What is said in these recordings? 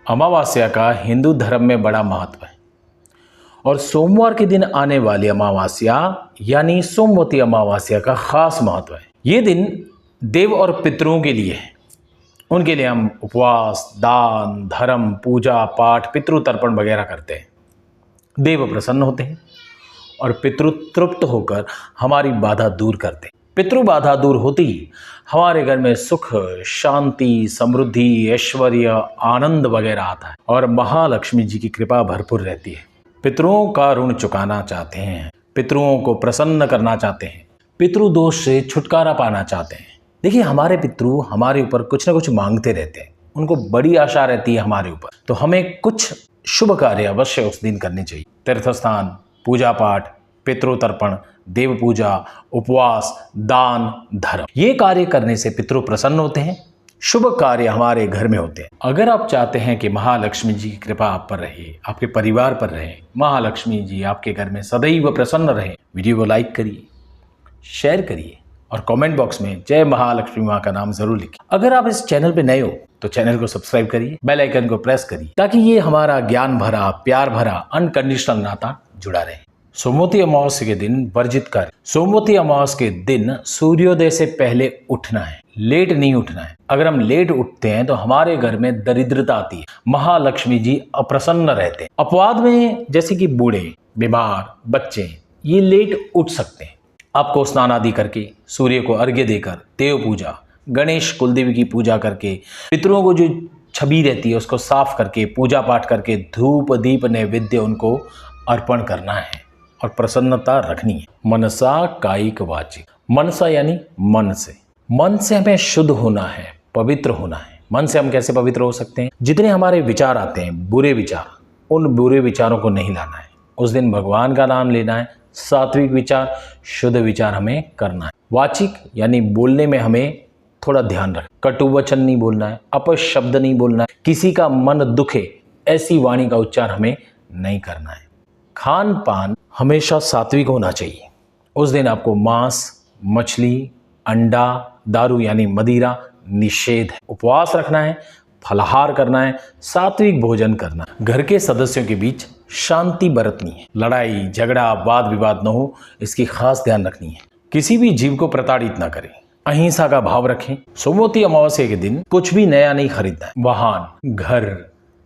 अमावस्या का हिंदू धर्म में बड़ा महत्व है और सोमवार के दिन आने वाली अमावस्या यानी सोमवती अमावस्या का खास महत्व है। ये दिन देव और पितरों के लिए है। उनके लिए हम उपवास, दान, धर्म, पूजा पाठ, पितृ तर्पण वगैरह करते हैं। देव प्रसन्न होते हैं और पितृ तृप्त होकर हमारी बाधा दूर करते हैं। पितृ बाधा दूर होती ही हमारे घर में सुख, शांति, समृद्धि, ऐश्वर्य, आनंद वगैरह आता है और महालक्ष्मी जी की कृपा भरपूर रहती है। पितरों का ऋण चुकाना चाहते हैं, पितरों को प्रसन्न करना चाहते हैं, पितृदोष से छुटकारा पाना चाहते हैं। देखिए, हमारे पितृ हमारे ऊपर कुछ ना कुछ मांगते रहते हैं, उनको बड़ी आशा रहती है हमारे ऊपर, तो हमें कुछ शुभ कार्य अवश्य उस दिन करने चाहिए। तीर्थ स्थान, पूजा पाठ, पितृ तर्पण, देव पूजा, उपवास, दान, धर्म, ये कार्य करने से पितृ प्रसन्न होते हैं, शुभ कार्य हमारे घर में होते हैं। अगर आप चाहते हैं कि महालक्ष्मी जी की कृपा आप पर रहे, आपके परिवार पर रहे, महालक्ष्मी जी आपके घर में सदैव प्रसन्न रहे, वीडियो को लाइक करिए, शेयर करिए और कमेंट बॉक्स में जय महालक्ष्मी माँ का नाम जरूर लिखिए। अगर आप इस चैनल पे नए हो तो चैनल को सब्सक्राइब करिए, बेल आइकन को प्रेस करिए ताकि ये हमारा ज्ञान भरा, प्यार भरा, अनकंडीशनल नाता जुड़ा रहे। सोमवती अमावस्या के दिन वर्जित कार्य। सोमवती अमावस्या के दिन सूर्योदय से पहले उठना है, लेट नहीं उठना है। अगर हम लेट उठते हैं तो हमारे घर में दरिद्रता आती है, महालक्ष्मी जी अप्रसन्न रहते हैं। अपवाद में जैसे कि बूढ़े, बीमार, बच्चे, ये लेट उठ सकते हैं। आपको स्नान आदि करके, सूर्य को अर्घ्य देकर, देव पूजा, गणेश कुलदेवी की पूजा करके, पितरों को जो छवि रहती है उसको साफ करके, पूजा पाठ करके, धूप दीप नैवेद्य उनको अर्पण करना है और प्रसन्नता रखनी है। मनसा कायिक वाचिक। मनसा यानी मन से हमें शुद्ध होना है, पवित्र होना है। मन से हम कैसे पवित्र हो सकते हैं? जितने हमारे विचार आते हैं, बुरे विचार, उन बुरे विचारों को नहीं लाना है। उस दिन भगवान का नाम लेना है, सात्विक विचार, शुद्ध विचार हमें करना है। वाचिक यानी बोलने में हमें थोड़ा ध्यान रखें, कटु वचन नहीं बोलना है, अपशब्द नहीं बोलना है, किसी का मन दुखे ऐसी वाणी का उच्चार हमें नहीं करना है। खान पान हमेशा सात्विक होना चाहिए। उस दिन आपको मांस, मछली, अंडा, दारू यानी मदिरा निषेध है। उपवास रखना है, फलाहार करना है, सात्विक भोजन करना है। घर के सदस्यों के बीच शांति बरतनी है, लड़ाई झगड़ा वाद विवाद न हो, इसकी खास ध्यान रखनी है। किसी भी जीव को प्रताड़ित न करें, अहिंसा का भाव रखें। सोमवती अमावस्या के दिन कुछ भी नया नहीं खरीदना है। वाहन, घर,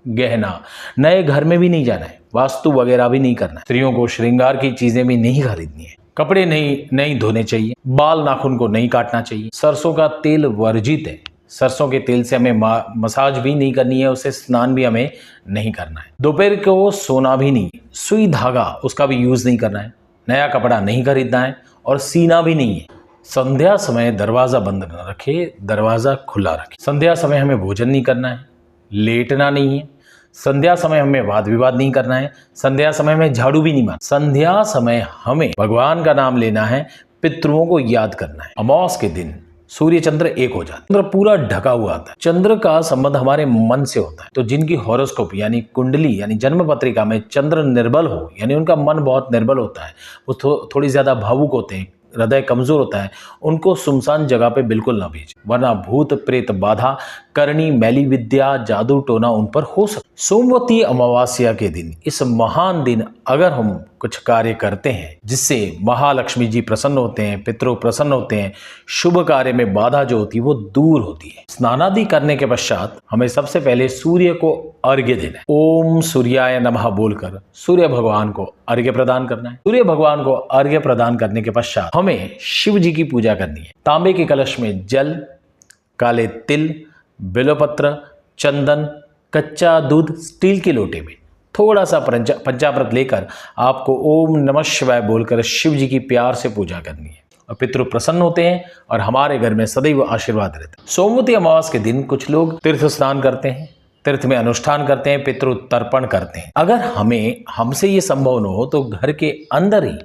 गहना, नए घर में भी नहीं जाना है, वास्तु वगैरह भी नहीं करना है। स्त्रियों को श्रृंगार की चीजें भी नहीं खरीदनी है। कपड़े नहीं धोने चाहिए, बाल नाखून को नहीं काटना चाहिए। सरसों का तेल वर्जित है, सरसों के तेल से हमें मसाज भी नहीं करनी है, उससे स्नान भी हमें नहीं करना है। दोपहर को सोना भी नहीं है, सुई धागा उसका भी यूज नहीं करना है, नया कपड़ा नहीं खरीदना है और सीना भी नहीं है। संध्या समय दरवाजा बंद न रखे, दरवाजा खुला रखे। संध्या समय हमें भोजन नहीं करना है, लेटना नहीं है। संध्या समय हमें वाद विवाद नहीं करना है, संध्या समय में झाड़ू भी नहीं मारना। संध्या समय हमें भगवान का नाम लेना है, पितरों को याद करना है। अमावस्या के दिन सूर्य चंद्र एक हो जाता है, चंद्र पूरा ढका हुआ आता है। चंद्र का संबंध हमारे मन से होता है, तो जिनकी हॉरोस्कोप यानी कुंडली यानी जन्म पत्रिका में चंद्र निर्बल हो, यानी उनका मन बहुत निर्बल होता है, वो थोड़ी ज्यादा भावुक होते हैं, हृदय कमजोर होता है, उनको सुनसान जगह पे बिल्कुल ना भेजें, वरना भूत प्रेत बाधा, करनी, मैली विद्या, जादू टोना उन पर हो सकता। सोमवती अमावस्या के दिन, इस महान दिन अगर हम कुछ कार्य करते हैं जिससे महालक्ष्मी जी प्रसन्न होते हैं, पितरों प्रसन्न होते हैं, शुभ कार्य में बाधा जो होती है वो दूर होती है। स्नानादि करने के पश्चात हमें सबसे पहले सूर्य को अर्घ्य देना है। ओम सूर्याय नमः बोलकर सूर्य भगवान को अर्घ्य प्रदान करना है। सूर्य भगवान को अर्घ्य प्रदान करने के पश्चात हमें शिव जी की पूजा करनी है। तांबे के कलश में जल, काले तिल, बिल्वपत्र, चंदन, कच्चा दूध, स्टील के लोटे में थोड़ा सा पंचामृत लेकर आपको ओम नमः शिवाय बोलकर शिव जी की प्यार से पूजा करनी है और पितृ प्रसन्न होते हैं और हमारे घर में सदैव आशीर्वाद रहता है। सोमवती अमावस्या के दिन कुछ लोग तीर्थ स्नान करते हैं, तीर्थ में अनुष्ठान करते हैं, पितृ तर्पण करते हैं। अगर हमसे ये संभव न हो तो घर के अंदर ही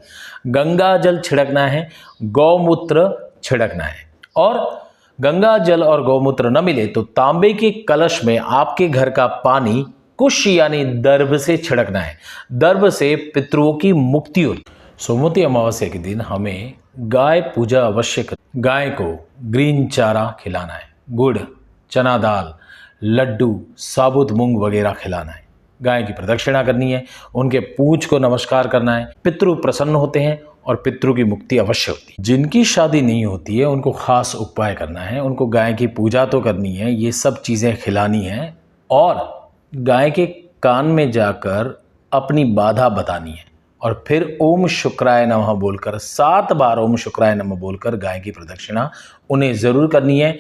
गंगा जल छिड़कना है, गौमूत्र छिड़कना है। और गंगा जल और गौमूत्र न मिले तो तांबे के कलश में आपके घर का पानी कुश यानी दर्भ से छिड़कना है। दर्भ से पितरों की मुक्ति होती। सोमवती अमावस्या के दिन हमें गाय पूजा अवश्य कर, गाय को ग्रीन चारा खिलाना है, गुड़, चना दाल, लड्डू, साबुत मूंग वगैरह खिलाना है। गाय की प्रदक्षिणा करनी है, उनके पूंछ को नमस्कार करना है। पितृ प्रसन्न होते हैं और पितृ की मुक्ति अवश्य होती है। जिनकी शादी नहीं होती है उनको खास उपाय करना है, उनको गाय की पूजा तो करनी है, ये सब चीज़ें खिलानी है और गाय के कान में जाकर अपनी बाधा बतानी है और फिर ओम शुक्राय नमः बोलकर 7 बार ओम शुक्राय नमः बोलकर गाय की प्रदक्षिणा उन्हें ज़रूर करनी है।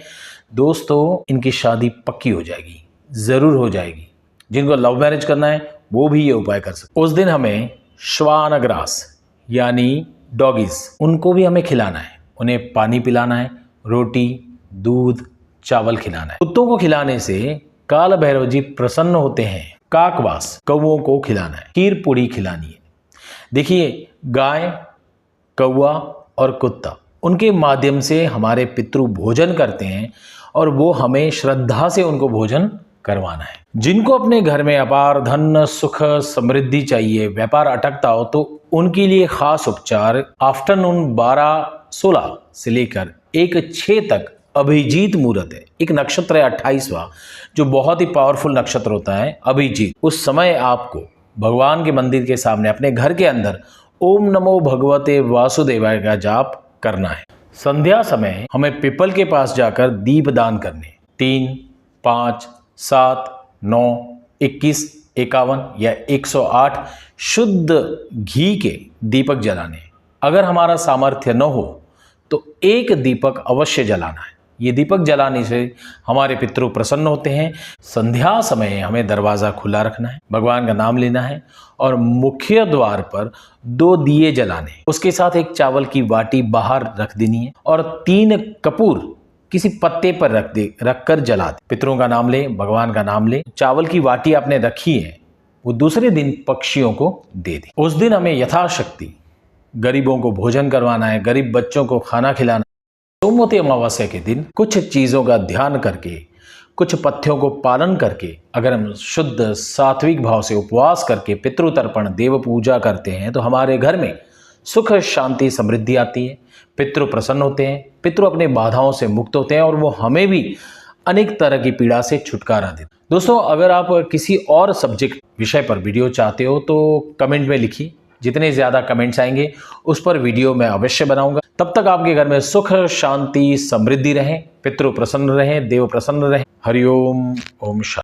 दोस्तों, इनकी शादी पक्की हो जाएगी, ज़रूर हो जाएगी। जिनको लव मैरिज करना है वो भी ये उपाय कर सकते। उस दिन हमें श्वान ग्रास यानी डॉगीज, उनको भी हमें खिलाना है, उन्हें पानी पिलाना है, रोटी, दूध, चावल खिलाना है। कुत्तों को खिलाने से काल भैरव जी प्रसन्न होते हैं। काकवास, कौओं को खिलाना है, खीर पूड़ी खिलानी है। देखिए, गाय, कौआ और कुत्ता, उनके माध्यम से हमारे पितृ भोजन करते हैं और वो हमें श्रद्धा से उनको भोजन करवाना है। जिनको अपने घर में अपार धन, सुख, समृद्धि चाहिए, व्यापार अटकता हो, तो उनके लिए खास उपचार आफ्टरनून 12:16 से लेकर 1:06 तक अभिजीत मुहूर्त है। एक नक्षत्र है 28वां, जो बहुत ही पावरफुल नक्षत्र होता है, अभिजीत। उस समय आपको भगवान के मंदिर के सामने अपने घर के अंदर ओम नमो भगवते वासुदेवाय का जाप करना है। संध्या समय हमें पीपल के पास जाकर दीप दान करने, 3, 5, 7, 9, 21, 51 या 108 शुद्ध घी के दीपक जलाने। अगर हमारा सामर्थ्य न हो तो एक दीपक अवश्य जलाना है। ये दीपक जलाने से हमारे पितृ प्रसन्न होते हैं। संध्या समय हमें दरवाज़ा खुला रखना है, भगवान का नाम लेना है और मुख्य द्वार पर 2 दिए जलाने। उसके साथ एक चावल की बाटी बाहर रख देनी है और 3 कपूर किसी पत्ते पर रखकर जला दे। पितरों का नाम ले, भगवान का नाम ले। चावल की बाटी आपने रखी है, वो दूसरे दिन पक्षियों को दे दे। उस दिन हमें यथाशक्ति गरीबों को भोजन करवाना है, गरीब बच्चों को खाना खिलाना। सोमवती अमावस्या के दिन कुछ चीज़ों का ध्यान करके, कुछ पथ्यों को पालन करके, अगर हम शुद्ध सात्विक भाव से उपवास करके पितृतर्पण, देव पूजा करते हैं तो हमारे घर में सुख, शांति, समृद्धि आती है। पितृ प्रसन्न होते हैं, पितृ अपने बाधाओं से मुक्त होते हैं और वो हमें भी अनेक तरह की पीड़ा से छुटकारा देते हैं। दोस्तों, अगर आप किसी और सब्जेक्ट विषय पर वीडियो चाहते हो तो कमेंट में लिखिए। जितने ज़्यादा कमेंट्स आएंगे उस पर वीडियो मैं अवश्य बनाऊंगा। तब तक आपके घर में सुख, शांति, समृद्धि रहे, पितृ प्रसन्न रहे, देव प्रसन्न रहे। हरिओम, ओम शांति।